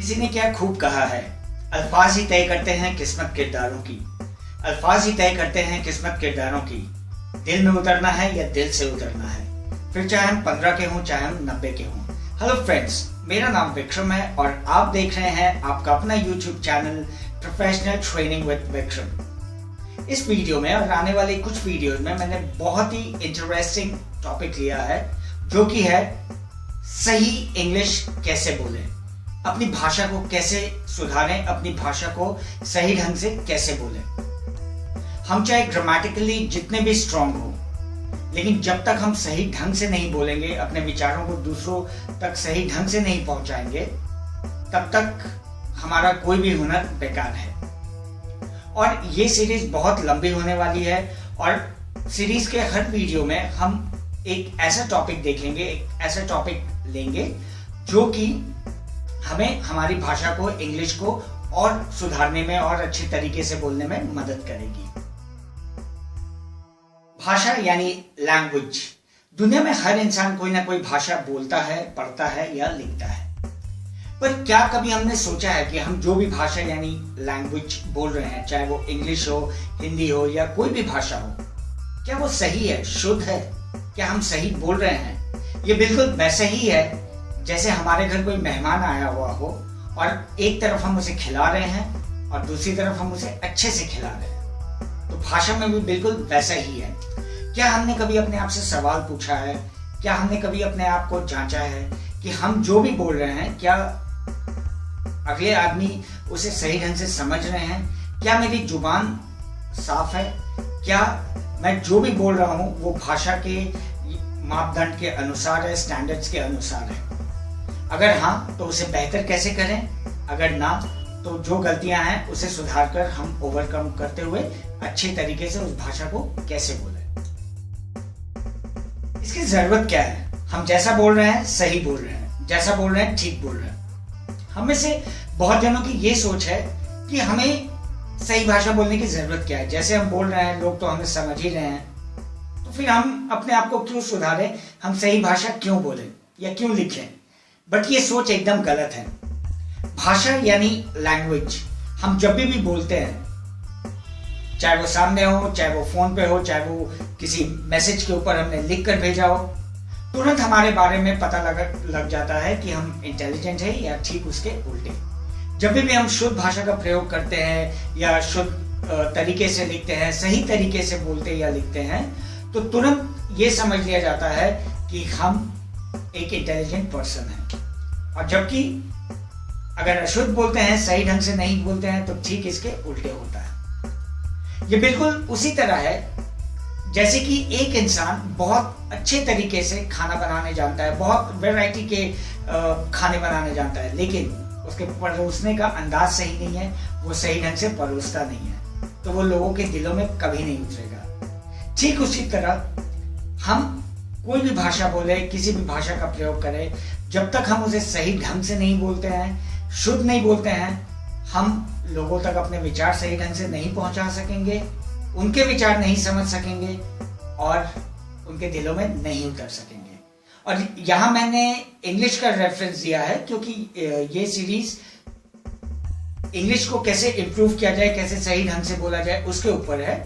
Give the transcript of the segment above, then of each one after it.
किसी ने क्या खूब कहा है, अल्फाज ही तय करते हैं किस्मत किरदारों की। अल्फाज ही तय करते हैं किस्मत किरदारों की। दिल में उतरना है या दिल से उतरना है, फिर चाहे हम 15 के हों चाहे हम 90 के हों। हेलो फ्रेंड्स, मेरा नाम विक्रम है और आप देख रहे हैं आपका अपना YouTube channel professional training with Vikram. इस वीडियो में और आने वाले कुछ वीडियोस में मैंने बहुत ही इंटरेस्टिंग टॉपिक लिया है, जो कि है सही इंग्लिश कैसे बोलें, अपनी भाषा को कैसे सुधारें, अपनी भाषा को सही ढंग से कैसे बोलें। हम चाहे ग्रामेटिकली जितने भी स्ट्रांग हो, लेकिन जब तक हम सही ढंग से नहीं बोलेंगे, अपने विचारों को दूसरों तक सही ढंग से नहीं पहुंचाएंगे, तब तक हमारा कोई भी हुनर बेकार है। और ये सीरीज बहुत लंबी होने वाली है और सीरीज के हर वीडियो में हम एक ऐसा टॉपिक देखेंगे, एक ऐसा टॉपिक लेंगे जो कि हमें हमारी भाषा को, इंग्लिश को और सुधारने में और अच्छे तरीके से बोलने में मदद करेगी। भाषा यानी लैंग्वेज। दुनिया में हर इंसान कोई ना कोई भाषा बोलता है, पढ़ता है या लिखता है। पर क्या कभी हमने सोचा है कि हम जो भी भाषा यानी लैंग्वेज बोल रहे हैं, चाहे वो इंग्लिश हो, हिंदी हो या कोई भी भाषा हो, क्या वो सही है, शुद्ध है? क्या हम सही बोल रहे हैं? ये बिल्कुल वैसे ही है जैसे हमारे घर कोई मेहमान आया हुआ हो और एक तरफ हम उसे खिला रहे हैं और दूसरी तरफ हम उसे अच्छे से खिला रहे हैं। तो भाषा में भी बिल्कुल वैसा ही है। क्या हमने कभी अपने आप से सवाल पूछा है? क्या हमने कभी अपने आप को जांचा है कि हम जो भी बोल रहे हैं, क्या अगले आदमी उसे सही ढंग से समझ रहे हैं? क्या मेरी जुबान साफ है? क्या मैं जो भी बोल रहा हूं वो भाषा के मापदंड के अनुसार है, स्टैंडर्ड्स के अनुसार है? अगर हाँ, तो उसे बेहतर कैसे करें? अगर ना, तो जो गलतियां हैं उसे सुधार कर हम ओवरकम करते हुए अच्छे तरीके से उस भाषा को कैसे बोलें। इसकी जरूरत क्या है? हम जैसा बोल रहे हैं सही बोल रहे हैं, जैसा बोल रहे हैं ठीक बोल रहे हैं। हम में से बहुत जनों की ये सोच है कि हमें सही भाषा बोलने की जरूरत क्या है, जैसे हम बोल रहे हैं लोग तो हमें समझ ही रहे हैं, तो फिर हम अपने आप को क्यों सुधारें, हम सही भाषा क्यों बोलें या क्यों लिखें। बट ये सोच एकदम गलत है। भाषा यानी लैंग्वेज हम जब भी बोलते हैं, चाहे वो सामने हो, चाहे वो फोन पे हो, चाहे वो किसी मैसेज के ऊपर हमने लिख कर भेजा हो, तुरंत हमारे बारे में पता लग जाता है कि हम इंटेलिजेंट है या ठीक उसके उल्टे। जब भी हम शुद्ध भाषा का प्रयोग करते हैं या शुद्ध तरीके से लिखते हैं, सही तरीके से बोलते या लिखते हैं, तो तुरंत ये समझ लिया जाता है कि हम एक इंटेलिजेंट पर्सन है। और जबकि अगर अशुद्ध बोलते हैं, सही ढंग से नहीं बोलते हैं, तो ठीक इसके उल्टे होता है। ये बिल्कुल उसी तरह है जैसे कि एक इंसान बहुत अच्छे तरीके से खाना बनाने जानता है, बहुत वैरायटी के खाने बनाने जानता है, लेकिन उसके परोसने का अंदाज सही नहीं है, वो सही ढंग से परोसता नहीं है, तो वो लोगों के दिलों में कभी नहीं उतरेगा। ठीक उसी तरह हम कोई भी भाषा बोले, किसी भी भाषा का प्रयोग करें, जब तक हम उसे सही ढंग से नहीं बोलते हैं, शुद्ध नहीं बोलते हैं, हम लोगों तक अपने विचार सही ढंग से नहीं पहुंचा सकेंगे, उनके विचार नहीं समझ सकेंगे और उनके दिलों में नहीं उतर सकेंगे। और यहाँ मैंने इंग्लिश का रेफरेंस दिया है क्योंकि ये सीरीज इंग्लिश को कैसे इम्प्रूव किया जाए, कैसे सही ढंग से बोला जाए उसके ऊपर है।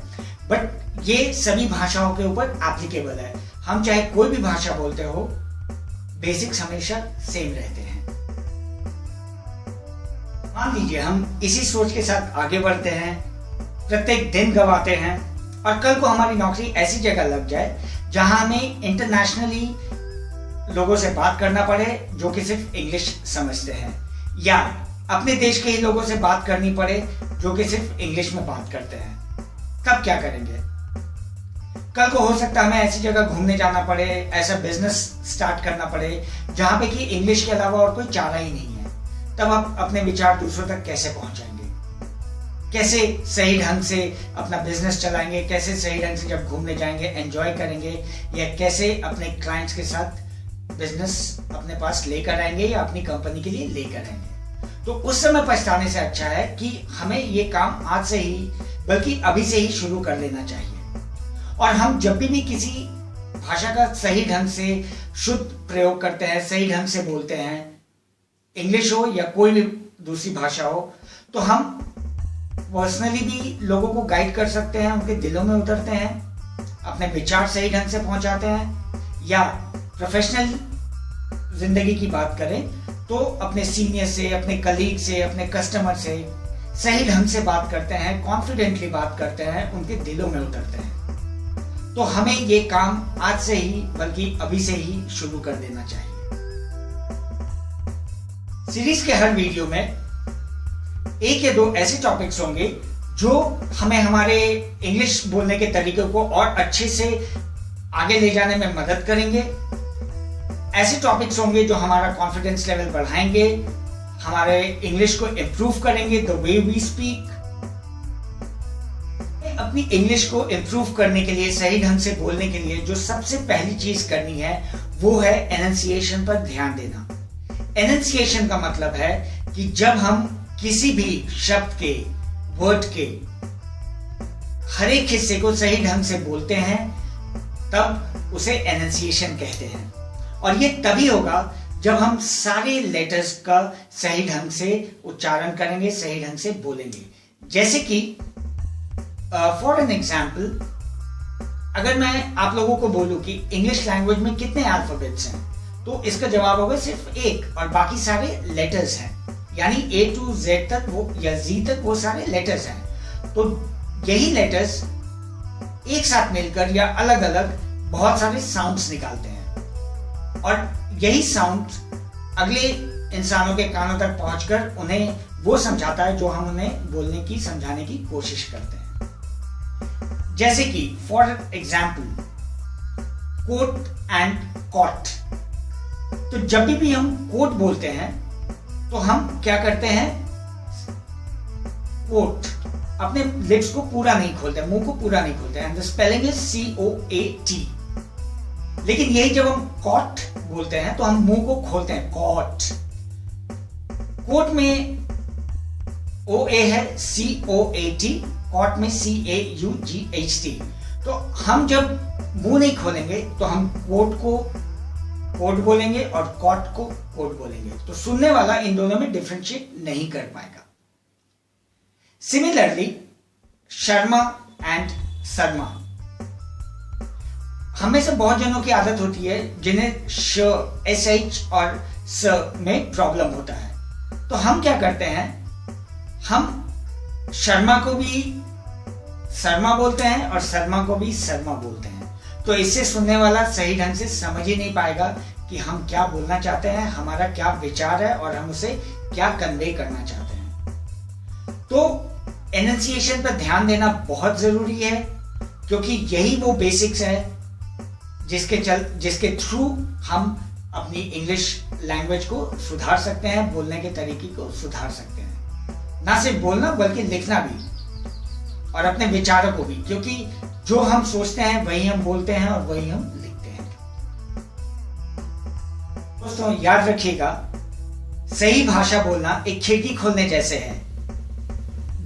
बट ये सभी भाषाओं के ऊपर एप्लीकेबल है। हम चाहे कोई भी भाषा बोलते हो, बेसिक्स हमेशा सेम रहते हैं। मान लीजिए हम इसी सोच के साथ आगे बढ़ते हैं, प्रत्येक दिन गवाते हैं और कल को हमारी नौकरी ऐसी जगह लग जाए जहां हमें इंटरनेशनली लोगों से बात करना पड़े जो कि सिर्फ इंग्लिश समझते हैं, या अपने देश के ही लोगों से बात करनी पड़े जो कि सिर्फ इंग्लिश में बात करते हैं। तब क्या करेंगे? कल को हो सकता है हमें ऐसी जगह घूमने जाना पड़े, ऐसा बिजनेस स्टार्ट करना पड़े जहां पे कि इंग्लिश के अलावा और कोई चारा ही नहीं है। तब आप अपने विचार दूसरों तक कैसे पहुंचाएंगे? कैसे सही ढंग से अपना बिजनेस चलाएंगे? कैसे सही ढंग से जब घूमने जाएंगे एंजॉय करेंगे? या कैसे अपने क्लाइंट्स के साथ बिजनेस अपने पास लेकर आएंगे या अपनी कंपनी के लिए लेकर आएंगे? तो उस समय पछताने से अच्छा है कि हमें ये काम आज से ही, बल्कि अभी से ही शुरू कर लेना चाहिए। और हम जब भी किसी भाषा का सही ढंग से शुद्ध प्रयोग करते हैं, सही ढंग से बोलते हैं, इंग्लिश हो या कोई भी दूसरी भाषा हो, तो हम पर्सनली भी लोगों को गाइड कर सकते हैं, उनके दिलों में उतरते हैं, अपने विचार सही ढंग से पहुंचाते हैं। या प्रोफेशनल जिंदगी की बात करें तो अपने सीनियर से, अपने कलीग से, अपने कस्टमर से सही ढंग से बात करते हैं, कॉन्फिडेंटली बात करते हैं, उनके दिलों में उतरते हैं। तो हमें ये काम आज से ही, बल्कि अभी से ही शुरू कर देना चाहिए। सीरीज के हर वीडियो में एक या दो ऐसे टॉपिक्स होंगे जो हमें हमारे इंग्लिश बोलने के तरीके को और अच्छे से आगे ले जाने में मदद करेंगे। ऐसे टॉपिक्स होंगे जो हमारा कॉन्फिडेंस लेवल बढ़ाएंगे, हमारे इंग्लिश को इंप्रूव करेंगे, द वे वी स्पीक। अपनी इंग्लिश को इंप्रूव करने के लिए, सही ढंग से बोलने के लिए जो सबसे पहली चीज करनी है वो है एनंसिएशन पर ध्यान देना। एनंसिएशन का मतलब है कि जब हम किसी भी शब्द के, वर्ड के हर एक हिस्से को सही ढंग से बोलते हैं तब उसे एनंसिएशन कहते हैं। और ये तभी होगा जब हम सारे लेटर्स का सही ढंग से उच्चारण करेंगे, सही ढंग से बोलेंगे। जैसे कि फॉर एन एग्जाम्पल, अगर मैं आप लोगों को बोलूं कि इंग्लिश लैंग्वेज में कितने अल्फाबेट्स हैं, तो इसका जवाब होगा सिर्फ एक, और बाकी सारे लेटर्स हैं। यानी A to Z तक वो, या Z तक वो सारे लेटर्स हैं। तो यही लेटर्स एक साथ मिलकर या अलग अलग बहुत सारे साउंड्स निकालते हैं, और यही साउंड अगले इंसानों के कानों तक पहुंचकर उन्हें वो समझाता है जो हम उन्हें बोलने की, समझाने की कोशिश करते हैं। जैसे कि for example, coat and caught. तो जब भी हम कोट बोलते हैं तो हम क्या करते हैं, कोट, अपने लिप्स को पूरा नहीं खोलते, मुंह को पूरा नहीं खोलते, and the spelling is COAT। लेकिन यही जब हम कॉट बोलते हैं तो हम मुंह को खोलते हैं, कॉट। कोट में OA है, COAT, कॉट में CAUGHT। तो हम जब मुंह नहीं खोलेंगे तो हम कोट को कोट बोलेंगे और कॉट को कोट बोलेंगे, तो सुनने वाला इन दोनों में डिफरेंशिएट नहीं कर पाएगा। सिमिलरली, शर्मा एंड शर्मा, हमें से बहुत जनों की आदत होती है जिन्हें SH और स में प्रॉब्लम होता है। तो हम क्या करते हैं, हम शर्मा को भी शर्मा बोलते हैं और शर्मा को भी शर्मा बोलते हैं। तो इससे सुनने वाला सही ढंग से समझ ही नहीं पाएगा कि हम क्या बोलना चाहते हैं, हमारा क्या विचार है और हम उसे क्या कन्वे करना चाहते हैं। तो एनंसिएशन पर ध्यान देना बहुत जरूरी है, क्योंकि यही वो बेसिक्स है जिसके थ्रू हम अपनी इंग्लिश लैंग्वेज को सुधार सकते हैं, बोलने के तरीके को सुधार सकते हैं। ना सिर्फ बोलना बल्कि लिखना भी, और अपने विचारों को भी, क्योंकि जो हम सोचते हैं वही हम बोलते हैं और वही हम लिखते हैं। दोस्तों याद रखिएगा, सही भाषा बोलना एक खिड़की खोलने जैसे है,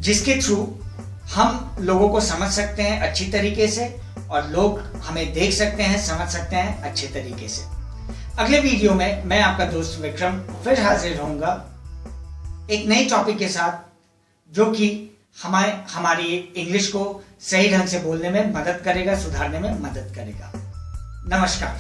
जिसके थ्रू हम लोगों को समझ सकते हैं अच्छी तरीके से, और लोग हमें देख सकते हैं, समझ सकते हैं अच्छे तरीके से। अगले वीडियो में मैं आपका दोस्त विक्रम फिर हाजिर रहूंगा एक नई टॉपिक के साथ, जो कि हमारी इंग्लिश को सही ढंग से बोलने में मदद करेगा, सुधारने में मदद करेगा। नमस्कार।